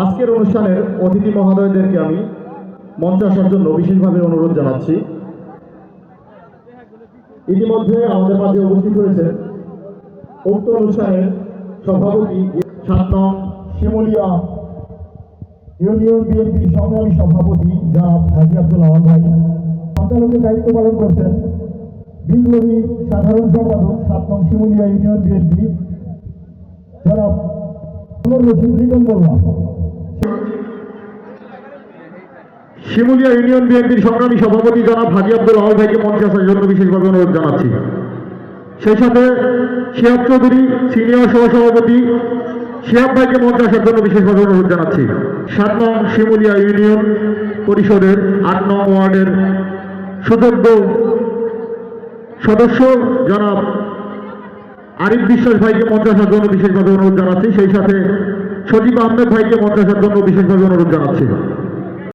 আজকের অনুষ্ঠানের অতিথি মহোদয়দেরকে আমি মঞ্চে আসার জন্য বিশেষভাবে অনুরোধ জানাচ্ছি। ইতিমধ্যে আমাদের মাঝে উপস্থিত হয়েছে উক্ত অনুষ্ঠানের সভাপতি 7 নং শিমুলিয়া ইউনিয়ন বিএনপির সংগ্রামী সভাপতি জনাব হাজী আব্দুল আওয়াল ভাই। সঞ্চালকের দায়িত্ব পালন করছেন বিপ্লবী সাধারণ সম্পাদক 7 নং শিমুলিয়া ইউনিয়ন বিএনপি জনাব লিটন বর্মা। শিমুলিয়া ইউনিয়ন বিএনপির সংগ্রামী সভাপতি জনাব হাজী আব্দুল আওয়াল ভাইকে মঞ্চে আসার জন্য বিশেষভাবে অনুরোধ জানাচ্ছি। সেই সাথে শিহাব চৌধুরী সিনিয়র সহসভাপতি শিহাব ভাইকে মঞ্চে আসার জন্য বিশেষভাবে অনুরোধ জানাচ্ছি। 7 নং শিমুলিয়া ইউনিয়ন পরিষদের 8 নং ওয়ার্ডের সুযোগ্য সদস্য জনাব আরিফ বিশ্বাস ভাইকে মঞ্চে আসার জন্য বিশেষভাবে অনুরোধ জানাচ্ছি। সেই সাথে সজীব আহমেদ ভাইকে মঞ্চে আসার জন্য বিশেষভাবে অনুরোধ জানাচ্ছি।